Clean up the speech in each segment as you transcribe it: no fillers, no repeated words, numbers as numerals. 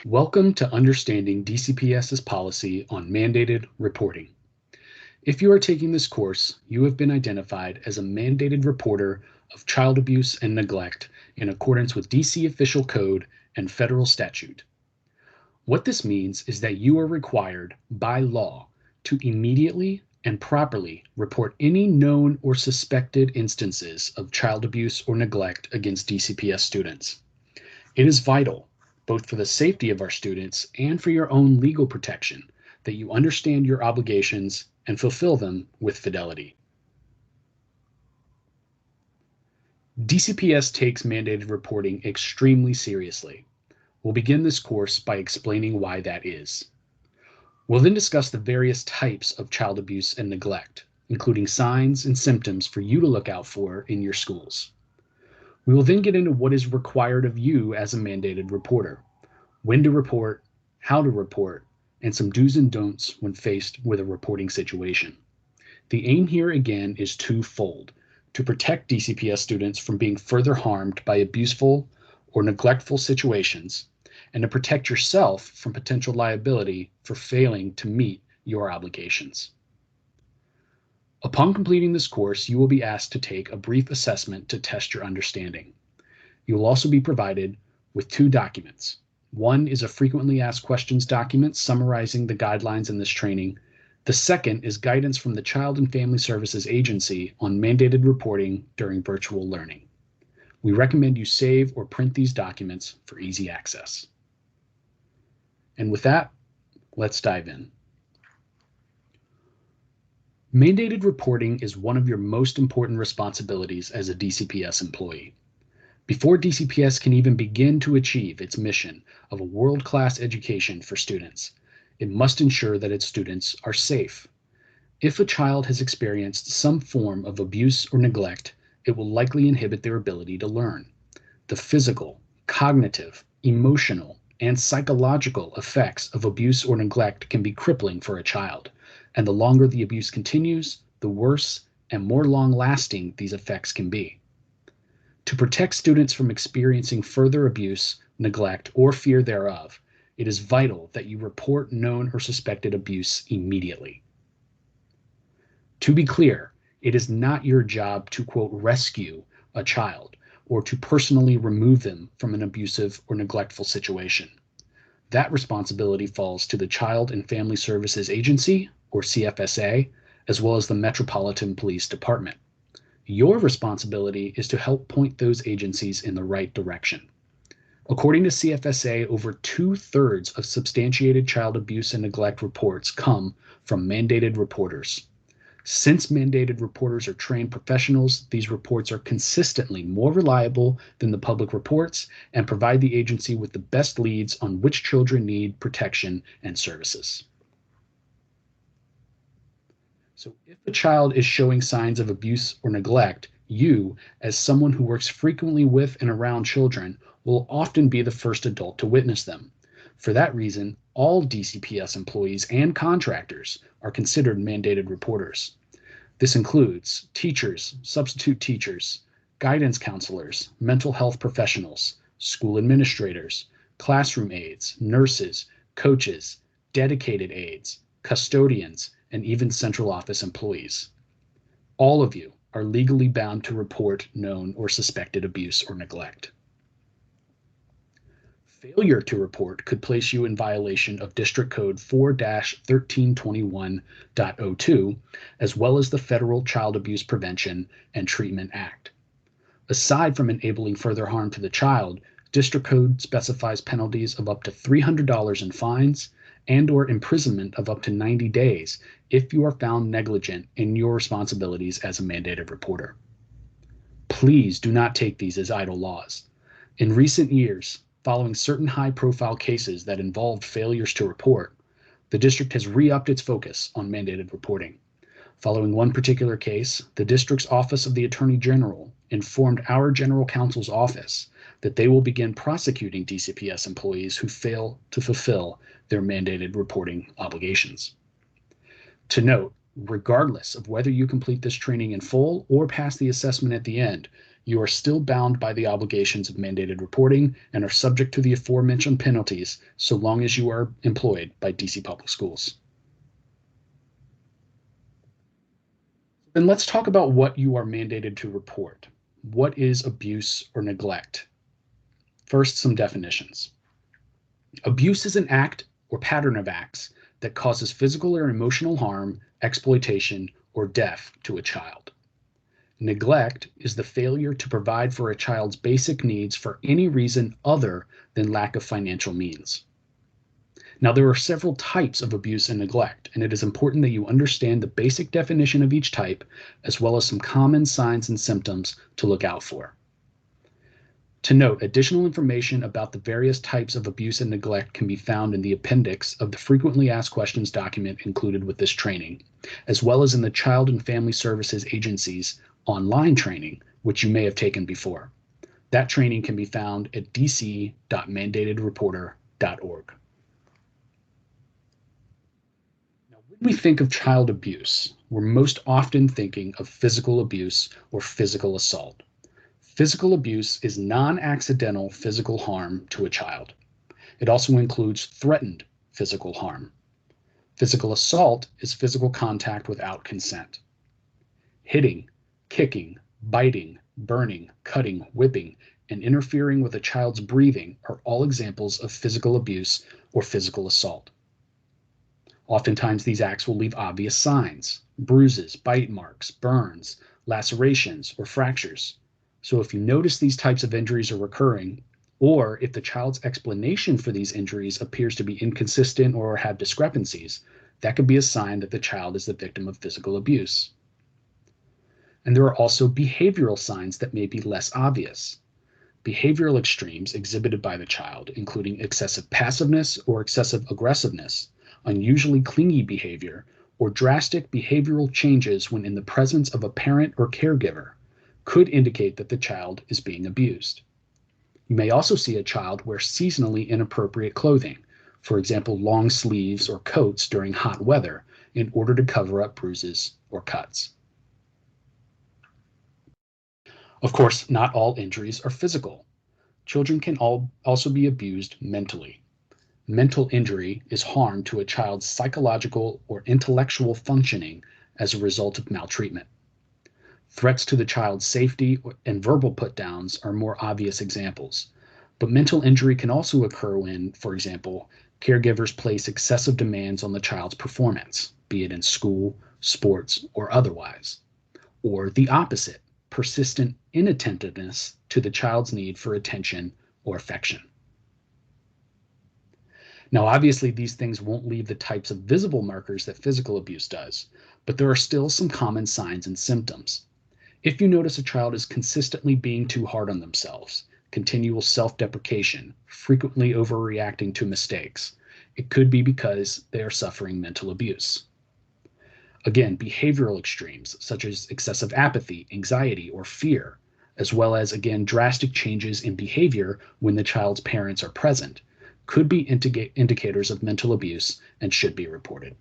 Welcome to Understanding DCPS's Policy on Mandated Reporting. If you are taking this course, you have been identified as a mandated reporter of child abuse and neglect in accordance with DC Official Code and federal statute. What this means is that you are required by law to immediately and properly report any known or suspected instances of child abuse or neglect against DCPS students. It is vital, both for the safety of our students and for your own legal protection, that you understand your obligations and fulfill them with fidelity. DCPS takes mandated reporting extremely seriously. We'll begin this course by explaining why that is. We'll then discuss the various types of child abuse and neglect, including signs and symptoms for you to look out for in your schools. We will then get into what is required of you as a mandated reporter, when to report, how to report, and some do's and don'ts when faced with a reporting situation. The aim here again is twofold: to protect DCPS students from being further harmed by abuseful or neglectful situations, and to protect yourself from potential liability for failing to meet your obligations. Upon completing this course, you will be asked to take a brief assessment to test your understanding. You will also be provided with 2 documents. One is a frequently asked questions document summarizing the guidelines in this training. The second is guidance from the Child and Family Services Agency on mandated reporting during virtual learning. We recommend you save or print these documents for easy access. And with that, let's dive in. Mandated reporting is one of your most important responsibilities as a DCPS employee. Before DCPS can even begin to achieve its mission of a world-class education for students, it must ensure that its students are safe. If a child has experienced some form of abuse or neglect, it will likely inhibit their ability to learn. The physical, cognitive, emotional, and psychological effects of abuse or neglect can be crippling for a child, and the longer the abuse continues, the worse and more long-lasting these effects can be. To protect students from experiencing further abuse, neglect, or fear thereof, it is vital that you report known or suspected abuse immediately. To be clear, it is not your job to, quote, rescue a child or to personally remove them from an abusive or neglectful situation. That responsibility falls to the Child and Family Services Agency, or CFSA, as well as the Metropolitan Police Department. Your responsibility is to help point those agencies in the right direction. According to CFSA, over 2/3 of substantiated child abuse and neglect reports come from mandated reporters. Since mandated reporters are trained professionals, these reports are consistently more reliable than the public reports and provide the agency with the best leads on which children need protection and services. So if a child is showing signs of abuse or neglect, you, as someone who works frequently with and around children, will often be the first adult to witness them. For that reason, all DCPS employees and contractors are considered mandated reporters. This includes teachers, substitute teachers, guidance counselors, mental health professionals, school administrators, classroom aides, nurses, coaches, dedicated aides, custodians, and even central office employees. All of you are legally bound to report known or suspected abuse or neglect. Failure to report could place you in violation of District Code 4-1321.02, as well as the Federal Child Abuse Prevention and Treatment Act. Aside from enabling further harm to the child, District Code specifies penalties of up to $300 in fines and/or imprisonment of up to 90 days if you are found negligent in your responsibilities as a mandated reporter. Please do not take these as idle laws. In recent years, following certain high-profile cases that involved failures to report, the district has re-upped its focus on mandated reporting. Following one particular case, the district's Office of the Attorney General informed our General Counsel's office that they will begin prosecuting DCPS employees who fail to fulfill their mandated reporting obligations. To note, regardless of whether you complete this training in full or pass the assessment at the end, you are still bound by the obligations of mandated reporting and are subject to the aforementioned penalties so long as you are employed by DC Public Schools. Then let's talk about what you are mandated to report. What is abuse or neglect? First, some definitions. Abuse is an act or pattern of acts that causes physical or emotional harm, exploitation, or death to a child. Neglect is the failure to provide for a child's basic needs for any reason other than lack of financial means. Now, there are several types of abuse and neglect, and it is important that you understand the basic definition of each type, as well as some common signs and symptoms to look out for. To note, additional information about the various types of abuse and neglect can be found in the appendix of the Frequently Asked Questions document included with this training, as well as in the Child and Family Services Agency's online training, which you may have taken before. That training can be found at dc.mandatedreporter.org. Now, when we think of child abuse, we're most often thinking of physical abuse or physical assault. Physical abuse is non-accidental physical harm to a child. It also includes threatened physical harm. Physical assault is physical contact without consent. Hitting, kicking, biting, burning, cutting, whipping, and interfering with a child's breathing are all examples of physical abuse or physical assault. Oftentimes, these acts will leave obvious signs: bruises, bite marks, burns, lacerations, or fractures. So if you notice these types of injuries are recurring, or if the child's explanation for these injuries appears to be inconsistent or have discrepancies, that could be a sign that the child is the victim of physical abuse. And there are also behavioral signs that may be less obvious. Behavioral extremes exhibited by the child, including excessive passiveness or excessive aggressiveness, unusually clingy behavior, or drastic behavioral changes when in the presence of a parent or caregiver, could indicate that the child is being abused. You may also see a child wear seasonally inappropriate clothing, for example, long sleeves or coats during hot weather, in order to cover up bruises or cuts. Of course, not all injuries are physical. Children can also be abused mentally. Mental injury is harm to a child's psychological or intellectual functioning as a result of maltreatment. Threats to the child's safety and verbal put-downs are more obvious examples, but mental injury can also occur when, for example, caregivers place excessive demands on the child's performance, be it in school, sports, or otherwise, or the opposite, persistent inattentiveness to the child's need for attention or affection. Now, obviously, these things won't leave the types of visible markers that physical abuse does, but there are still some common signs and symptoms. If you notice a child is consistently being too hard on themselves, continual self-deprecation, frequently overreacting to mistakes, it could be because they are suffering mental abuse. Again, behavioral extremes such as excessive apathy, anxiety, or fear, as well as, again, drastic changes in behavior when the child's parents are present, could be indicators of mental abuse and should be reported.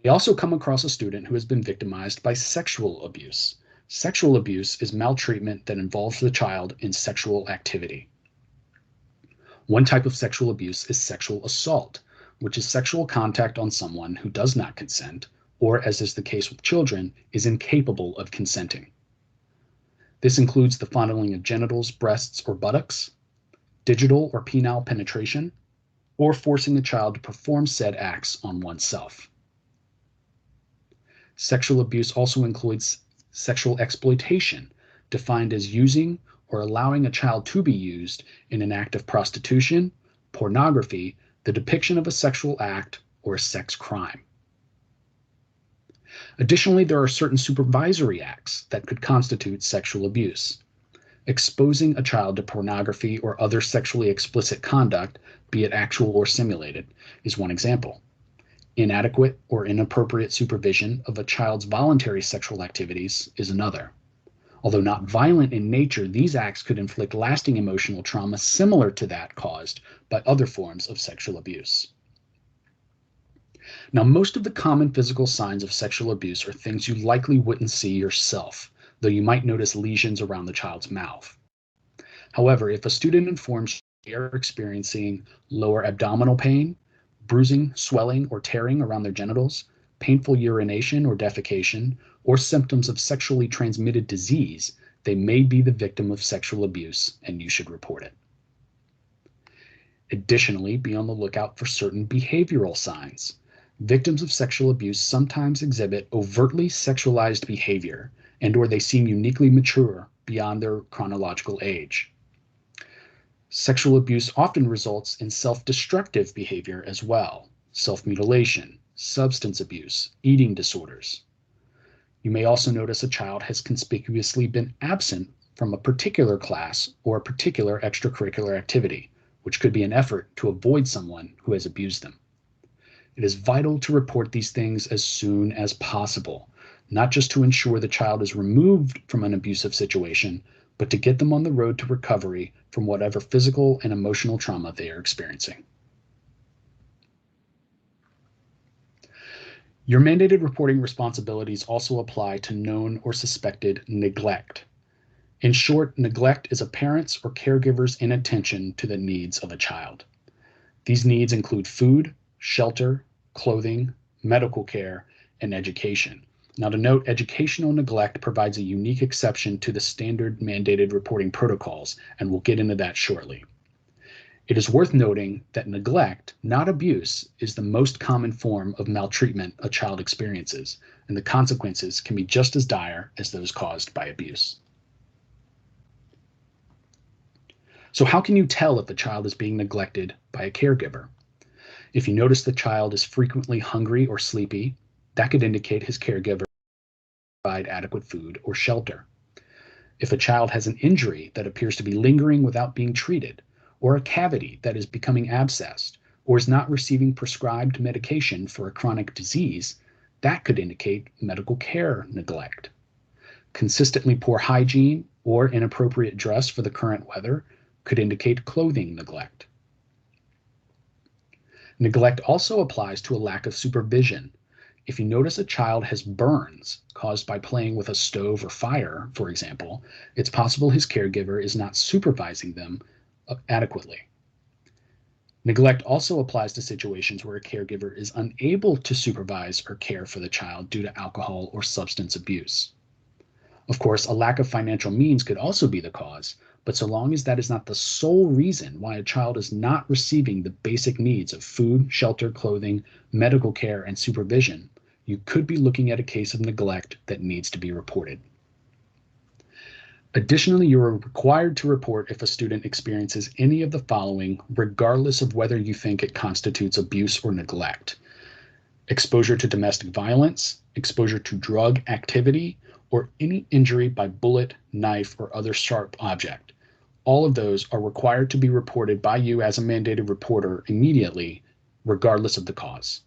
We also come across a student who has been victimized by sexual abuse. Sexual abuse is maltreatment that involves the child in sexual activity. One type of sexual abuse is sexual assault, which is sexual contact on someone who does not consent, or, as is the case with children, is incapable of consenting. This includes the fondling of genitals, breasts, or buttocks, digital or penile penetration, or forcing the child to perform said acts on oneself. Sexual abuse also includes sexual exploitation, defined as using or allowing a child to be used in an act of prostitution, pornography, the depiction of a sexual act, or a sex crime. Additionally, there are certain supervisory acts that could constitute sexual abuse. Exposing a child to pornography or other sexually explicit conduct, be it actual or simulated, is one example. Inadequate or inappropriate supervision of a child's voluntary sexual activities is another. Although not violent in nature, these acts could inflict lasting emotional trauma similar to that caused by other forms of sexual abuse. Now, most of the common physical signs of sexual abuse are things you likely wouldn't see yourself, though you might notice lesions around the child's mouth. However, if a student informs they are experiencing lower abdominal pain, bruising, swelling, or tearing around their genitals, painful urination or defecation, or symptoms of sexually transmitted disease, they may be the victim of sexual abuse and you should report it. Additionally, be on the lookout for certain behavioral signs. Victims of sexual abuse sometimes exhibit overtly sexualized behavior and/or they seem uniquely mature beyond their chronological age. Sexual abuse often results in self-destructive behavior as well, self-mutilation, substance abuse, eating disorders. You may also notice a child has conspicuously been absent from a particular class or a particular extracurricular activity, which could be an effort to avoid someone who has abused them. It is vital to report these things as soon as possible, not just to ensure the child is removed from an abusive situation, but to get them on the road to recovery from whatever physical and emotional trauma they are experiencing. Your mandated reporting responsibilities also apply to known or suspected neglect. In short, neglect is a parent's or caregiver's inattention to the needs of a child. These needs include food, shelter, clothing, medical care, and education. Now, to note, educational neglect provides a unique exception to the standard mandated reporting protocols, and we'll get into that shortly. It is worth noting that neglect, not abuse, is the most common form of maltreatment a child experiences, and the consequences can be just as dire as those caused by abuse. So how can you tell if a child is being neglected by a caregiver? If you notice the child is frequently hungry or sleepy, that could indicate his caregiver provide adequate food or shelter. If a child has an injury that appears to be lingering without being treated, or a cavity that is becoming abscessed, or is not receiving prescribed medication for a chronic disease, that could indicate medical care neglect. Consistently poor hygiene or inappropriate dress for the current weather could indicate clothing neglect. Neglect also applies to a lack of supervision. If you notice a child has burns caused by playing with a stove or fire, for example, it's possible his caregiver is not supervising them adequately. Neglect also applies to situations where a caregiver is unable to supervise or care for the child due to alcohol or substance abuse. Of course, a lack of financial means could also be the cause, but so long as that is not the sole reason why a child is not receiving the basic needs of food, shelter, clothing, medical care, and supervision, you could be looking at a case of neglect that needs to be reported. Additionally, you are required to report if a student experiences any of the following, regardless of whether you think it constitutes abuse or neglect: exposure to domestic violence, exposure to drug activity, or any injury by bullet, knife, or other sharp object. All of those are required to be reported by you as a mandated reporter immediately, regardless of the cause.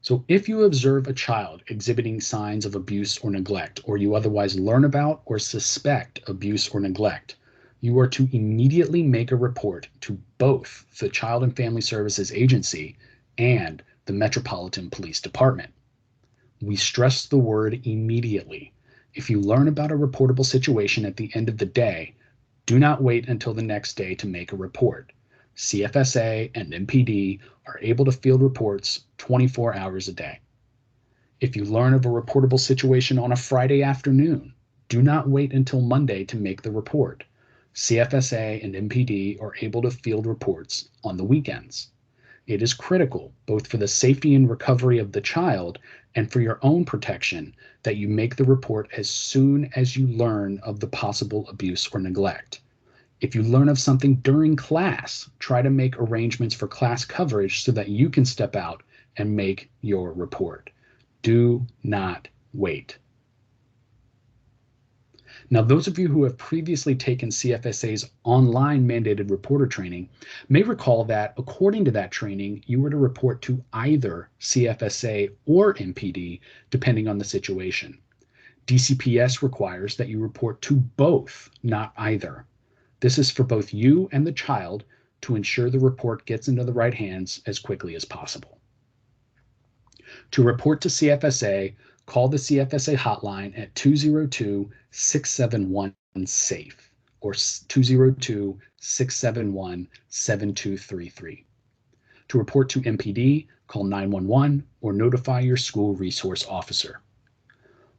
So if you observe a child exhibiting signs of abuse or neglect, or you otherwise learn about or suspect abuse or neglect, you are to immediately make a report to both the Child and Family Services Agency and the Metropolitan Police Department. We stress the word immediately. If you learn about a reportable situation at the end of the day, do not wait until the next day to make a report. CFSA and MPD are able to field reports 24 hours a day. If you learn of a reportable situation on a Friday afternoon, do not wait until Monday to make the report. CFSA and MPD are able to field reports on the weekends. It is critical, both for the safety and recovery of the child and for your own protection, that you make the report as soon as you learn of the possible abuse or neglect. If you learn of something during class, try to make arrangements for class coverage so that you can step out and make your report. Do not wait. Now, those of you who have previously taken CFSA's online mandated reporter training may recall that according to that training, you were to report to either CFSA or MPD, depending on the situation. DCPS requires that you report to both, not either. This is for both you and the child to ensure the report gets into the right hands as quickly as possible. To report to CFSA, call the CFSA hotline at 202-671-SAFE or 202-671-7233. To report to MPD, call 911 or notify your school resource officer.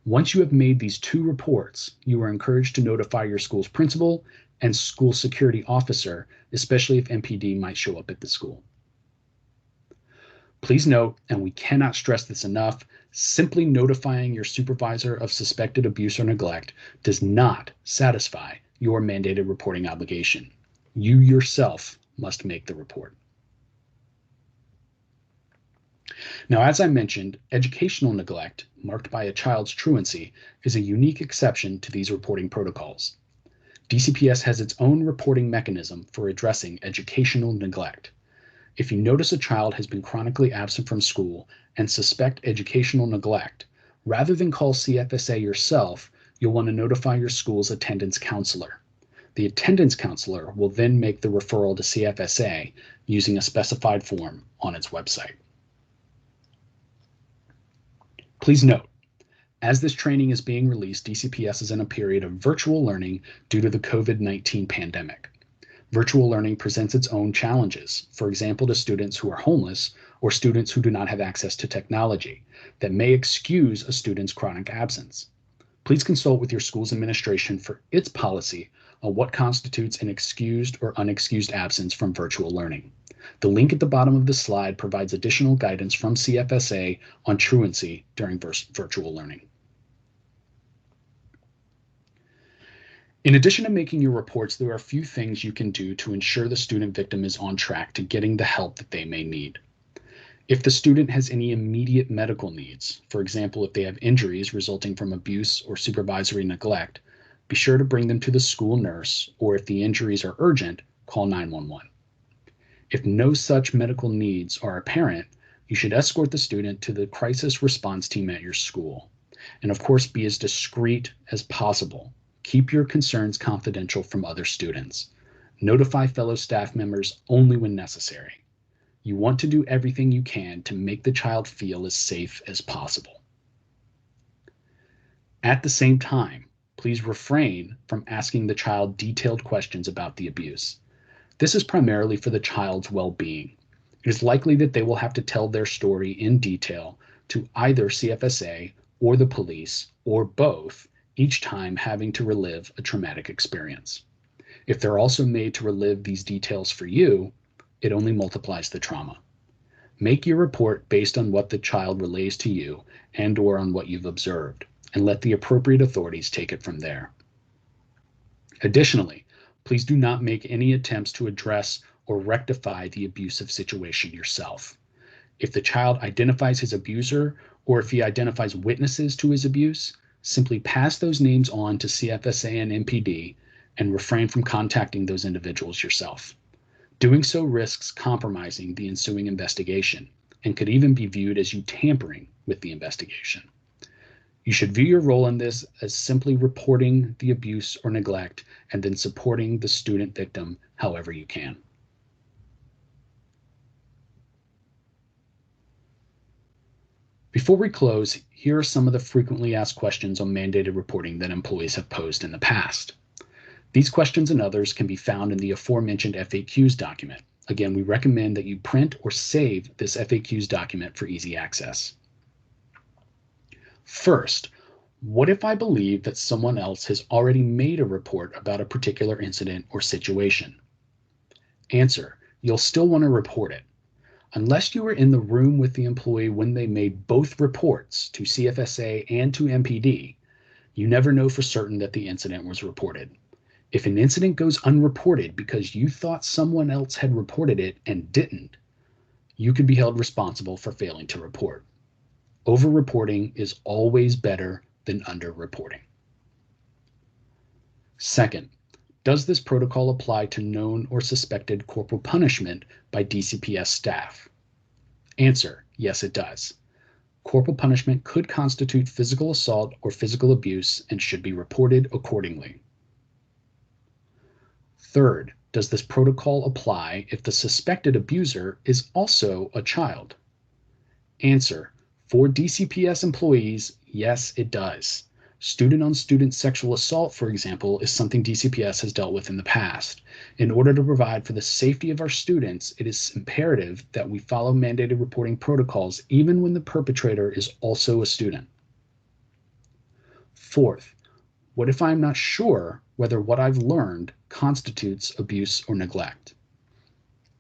Once you have made these two reports, you are encouraged to notify your school's principal and school security officer, especially if MPD might show up at the school. Please note, and we cannot stress this enough, simply notifying your supervisor of suspected abuse or neglect does not satisfy your mandated reporting obligation. You yourself must make the report. Now, as I mentioned, educational neglect, marked by a child's truancy, is a unique exception to these reporting protocols. DCPS has its own reporting mechanism for addressing educational neglect. If you notice a child has been chronically absent from school and suspect educational neglect, rather than call CFSA yourself, you'll want to notify your school's attendance counselor. The attendance counselor will then make the referral to CFSA using a specified form on its website. Please note, as this training is being released, DCPS is in a period of virtual learning due to the COVID-19 pandemic. Virtual learning presents its own challenges, for example, to students who are homeless or students who do not have access to technology that may excuse a student's chronic absence. Please consult with your school's administration for its policy on what constitutes an excused or unexcused absence from virtual learning. The link at the bottom of the slide provides additional guidance from CFSA on truancy during virtual learning. In addition to making your reports, there are a few things you can do to ensure the student victim is on track to getting the help that they may need. If the student has any immediate medical needs, for example, if they have injuries resulting from abuse or supervisory neglect, be sure to bring them to the school nurse, or if the injuries are urgent, call 911. If no such medical needs are apparent, you should escort the student to the crisis response team at your school. And of course, be as discreet as possible. Keep your concerns confidential from other students. Notify fellow staff members only when necessary. You want to do everything you can to make the child feel as safe as possible. At the same time, please refrain from asking the child detailed questions about the abuse. This is primarily for the child's well-being. It is likely that they will have to tell their story in detail to either CFSA or the police, or both, each time having to relive a traumatic experience. If they're also made to relive these details for you, it only multiplies the trauma. Make your report based on what the child relays to you and/or on what you've observed, and let the appropriate authorities take it from there. Additionally, please do not make any attempts to address or rectify the abusive situation yourself. If the child identifies his abuser, or if he identifies witnesses to his abuse, simply pass those names on to CFSA and MPD and refrain from contacting those individuals yourself. Doing so risks compromising the ensuing investigation and could even be viewed as you tampering with the investigation. You should view your role in this as simply reporting the abuse or neglect and then supporting the student victim however you can. Before we close, here are some of the frequently asked questions on mandated reporting that employees have posed in the past. These questions and others can be found in the aforementioned FAQs document. Again, we recommend that you print or save this FAQs document for easy access. First, what if I believe that someone else has already made a report about a particular incident or situation? Answer, you'll still want to report it. Unless you were in the room with the employee when they made both reports to CFSA and to MPD, you never know for certain that the incident was reported. If an incident goes unreported because you thought someone else had reported it and didn't, you could be held responsible for failing to report. Over-reporting is always better than under-reporting. Second, does this protocol apply to known or suspected corporal punishment by DCPS staff? Answer, yes, it does. Corporal punishment could constitute physical assault or physical abuse and should be reported accordingly. Third, does this protocol apply if the suspected abuser is also a child? Answer, for DCPS employees, yes, it does. Student-on-student sexual assault, for example, is something DCPS has dealt with in the past. In order to provide for the safety of our students, it is imperative that we follow mandated reporting protocols even when the perpetrator is also a student. Fourth, what if I'm not sure whether what I've learned constitutes abuse or neglect?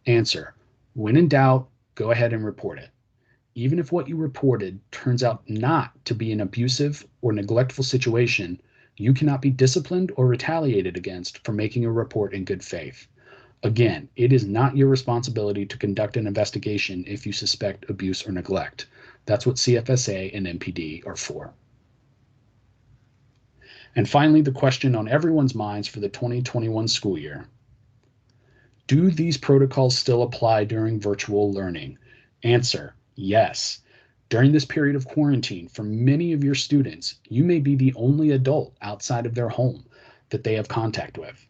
Answer, when in doubt, go ahead and report it. Even if what you reported turns out not to be an abusive or neglectful situation, you cannot be disciplined or retaliated against for making a report in good faith. Again, it is not your responsibility to conduct an investigation if you suspect abuse or neglect. That's what CFSA and MPD are for. And finally, the question on everyone's minds for the 2021 school year. Do these protocols still apply during virtual learning? Answer, yes. During this period of quarantine, for many of your students, you may be the only adult outside of their home that they have contact with.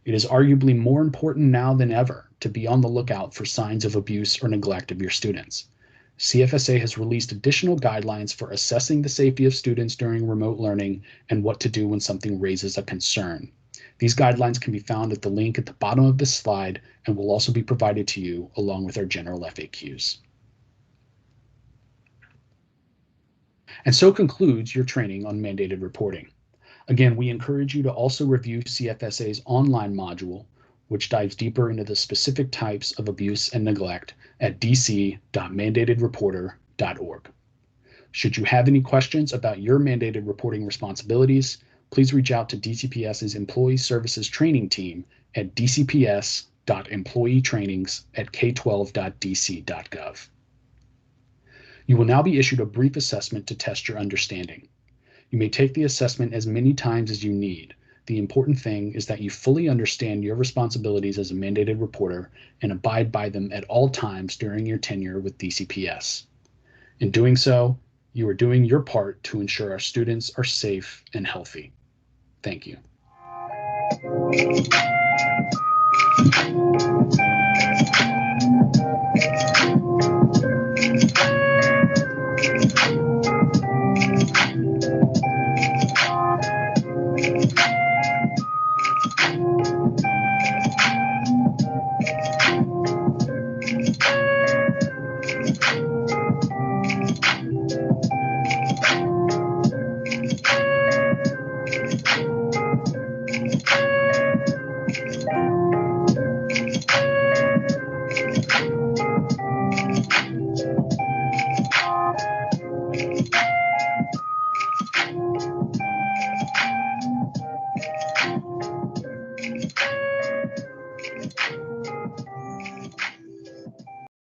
It is arguably more important now than ever to be on the lookout for signs of abuse or neglect of your students. CFSA has released additional guidelines for assessing the safety of students during remote learning and what to do when something raises a concern. These guidelines can be found at the link at the bottom of this slide and will also be provided to you along with our general FAQs. And so concludes your training on mandated reporting. Again, we encourage you to also review CFSA's online module, which dives deeper into the specific types of abuse and neglect at dc.mandatedreporter.org. Should you have any questions about your mandated reporting responsibilities, please reach out to DCPS's Employee Services Training Team at dcps.employeetrainings@k12.dc.gov. You will now be issued a brief assessment to test your understanding. You may take the assessment as many times as you need. The important thing is that you fully understand your responsibilities as a mandated reporter and abide by them at all times during your tenure with DCPS. In doing so, you are doing your part to ensure our students are safe and healthy. Thank you.